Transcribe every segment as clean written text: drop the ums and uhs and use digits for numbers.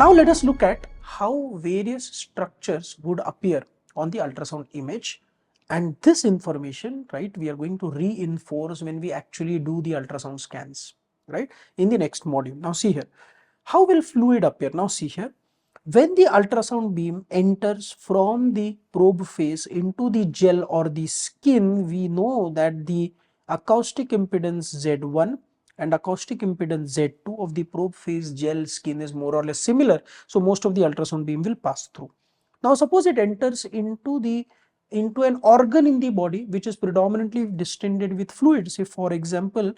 Now let us look at how various structures would appear on the ultrasound image, and this information, right, we are going to reinforce when we actually do the ultrasound scans, right, in the next module. Now see here, how will fluid appear? Now see here, when the ultrasound beam enters from the probe face into the gel or the skin, we know that the acoustic impedance Z1 and acoustic impedance Z2 of the probe face gel skin is more or less similar. So most of the ultrasound beam will pass through. Now suppose it enters into an organ in the body which is predominantly distended with fluid, say for example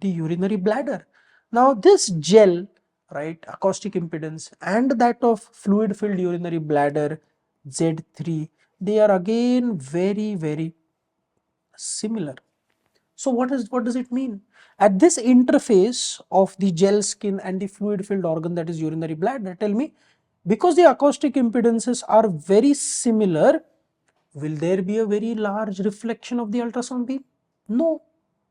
the urinary bladder. Now this gel, right, acoustic impedance and that of fluid filled urinary bladder Z3, they are again very similar. So what does it mean? At this interface of the gel skin and the fluid filled organ, that is urinary bladder, tell me, because the acoustic impedances are very similar, will there be a very large reflection of the ultrasound beam? No,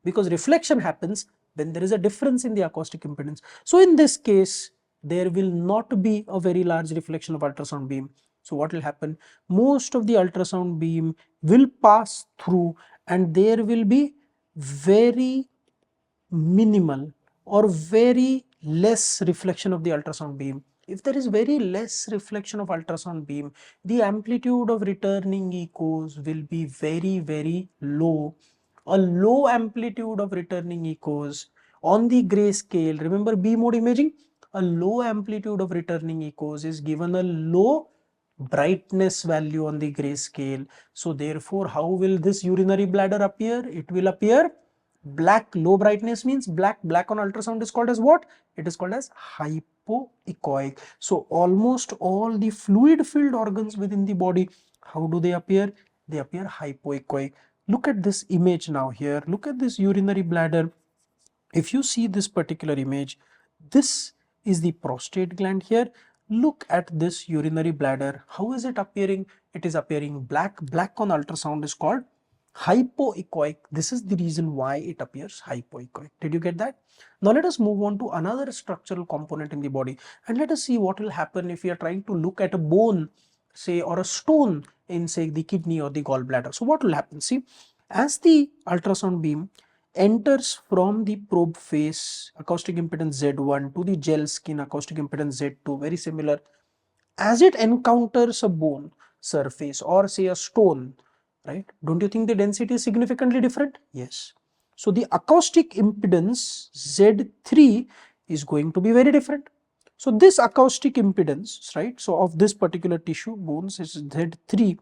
because reflection happens when there is a difference in the acoustic impedance. So in this case, there will not be a very large reflection of ultrasound beam. So what will happen? Most of the ultrasound beam will pass through and there will be very minimal or very less reflection of the ultrasound beam. If there is very less reflection of ultrasound beam, the amplitude of returning echoes will be very low. A low amplitude of returning echoes on the gray scale, remember B mode imaging, a low amplitude of returning echoes is given a low brightness value on the gray scale. So therefore, how will this urinary bladder appear? It will appear black. Low brightness means black. Black on ultrasound is called as what? It is called as hypoechoic. So almost all the fluid filled organs within the body, how do they appear? They appear hypoechoic. Look at this image now here. Look at this urinary bladder. If you see this particular image, this is the prostate gland here. Look at this urinary bladder. How is it appearing? It is appearing black. Black on ultrasound is called hypoechoic. This is the reason why it appears hypoechoic. Did you get that? Now let us move on to another structural component in the body and let us see what will happen if we are trying to look at a bone, say, or a stone in, say, the kidney or the gallbladder. So what will happen? See, as the ultrasound beam enters from the probe face, acoustic impedance Z1, to the gel skin, acoustic impedance Z2, very similar. As it encounters a bone surface or say a stone, right, don't you think the density is significantly different? Yes. So the acoustic impedance Z3 is going to be very different. So this acoustic impedance, right, so of this particular tissue, bones, is Z3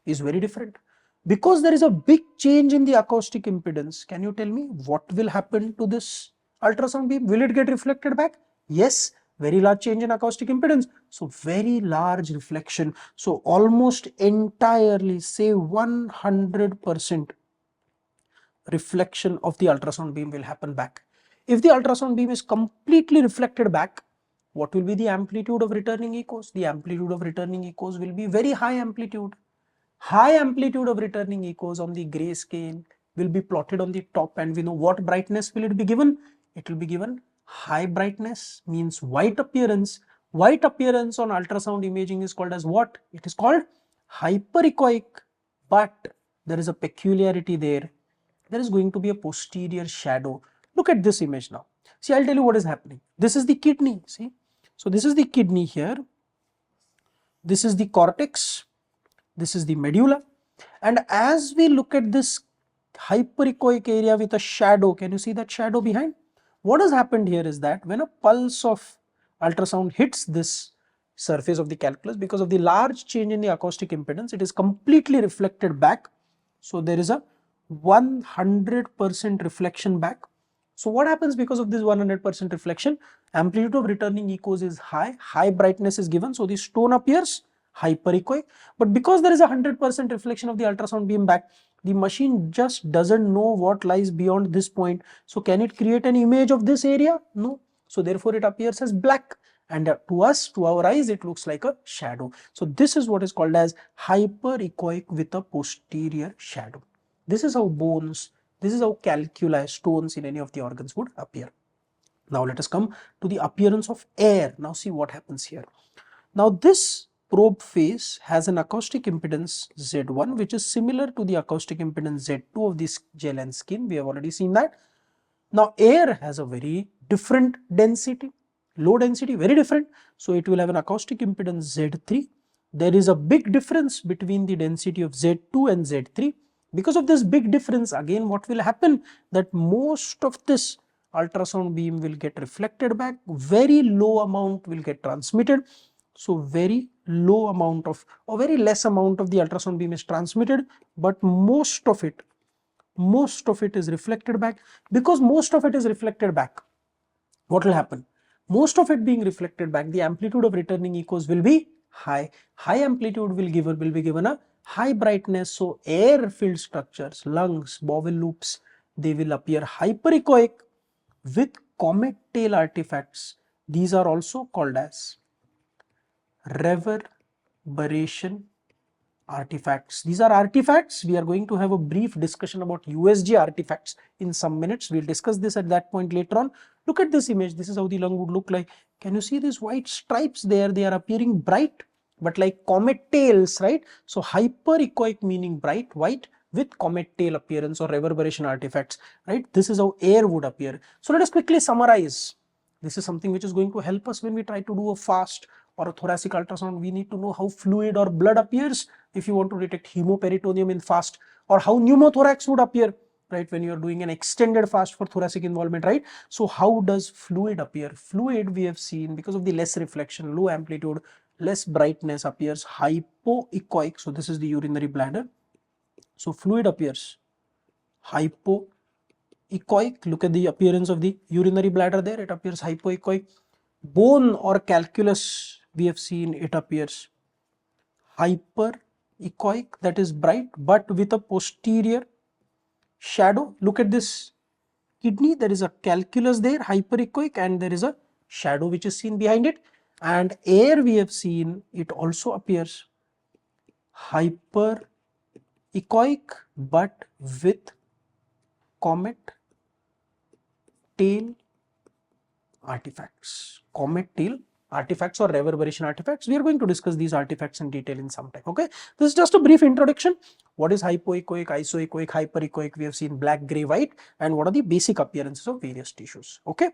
is very different. Because there is a big change in the acoustic impedance, can you tell me what will happen to this ultrasound beam? Will it get reflected back? Yes, very large change in acoustic impedance. So very large reflection. So almost entirely, say 100% reflection of the ultrasound beam will happen back. If the ultrasound beam is completely reflected back, what will be the amplitude of returning echoes? The amplitude of returning echoes will be very high amplitude. High amplitude of returning echoes on the gray scale will be plotted on the top, and we know what brightness will it be given? It will be given high brightness, means white appearance. White appearance on ultrasound imaging is called as what? It is called hyperechoic. But there is a peculiarity there. There is going to be a posterior shadow. Look at this image now. See, I'll tell you what is happening. This is the kidney, see. So this is the kidney here. This is the cortex. This is the medulla, and as we look at this hyperechoic area with a shadow, can you see that shadow behind? What has happened here is that when a pulse of ultrasound hits this surface of the calculus, because of the large change in the acoustic impedance, it is completely reflected back. So there is a 100% reflection back. So what happens because of this 100% reflection? Amplitude of returning echoes is high, high brightness is given, so the stone appears hyperechoic. But because there is a 100% reflection of the ultrasound beam back, the machine just doesn't know what lies beyond this point. So can it create an image of this area? No. So therefore it appears as black, and to us, to our eyes, it looks like a shadow. So this is what is called as hyperechoic with a posterior shadow. This is how bones, this is how calculi, stones in any of the organs would appear. Now let us come to the appearance of air. Now see what happens here. Now this probe phase has an acoustic impedance Z1 which is similar to the acoustic impedance Z2 of this gel and skin. We have already seen that. Now air has a very different density, low density, very different. So it will have an acoustic impedance Z3. There is a big difference between the density of Z2 and Z3. Because of this big difference, again what will happen, that most of this ultrasound beam will get reflected back, very low amount will get transmitted. So very low amount of, or very less amount of the ultrasound beam is transmitted, but most of it is reflected back. Because most of it is reflected back, what will happen? Most of it being reflected back, the amplitude of returning echoes will be high. High amplitude will be given a high brightness. So air filled structures, lungs, bowel loops, they will appear hyperechoic with comet tail artifacts. These are also called as reverberation artifacts. These are artifacts. We are going to have a brief discussion about USG artifacts in some minutes. We'll discuss this at that point later on. Look at this image. This is how the lung would look like. Can you see these white stripes there? They are appearing bright, but like comet tails, right? So hyperechoic meaning bright white with comet tail appearance or reverberation artifacts, right? This is how air would appear. So let us quickly summarize. This is something which is going to help us when we try to do a fast or a thoracic ultrasound. We need to know how fluid or blood appears if you want to detect hemoperitoneum in fast, or how pneumothorax would appear, right, when you are doing an extended fast for thoracic involvement, right? So how does fluid appear? Fluid, we have seen, because of the less reflection, low amplitude, less brightness, appears hypoechoic. So this is the urinary bladder. So fluid appears hypoechoic. Look at the appearance of the urinary bladder there. It appears hypoechoic. Bone or calculus, we have seen, it appears hyperechoic, that is bright, but with a posterior shadow. Look at this kidney, there is a calculus there, hyperechoic, and there is a shadow which is seen behind it. And air, we have seen, it also appears hyperechoic but with comet tail artifacts. Comet tail artifacts or reverberation artifacts. We are going to discuss these artifacts in detail in some time. Okay, this is just a brief introduction. What is hypoechoic, isoechoic, hyperechoic? We have seen black, gray, white, and what are the basic appearances of various tissues. Okay,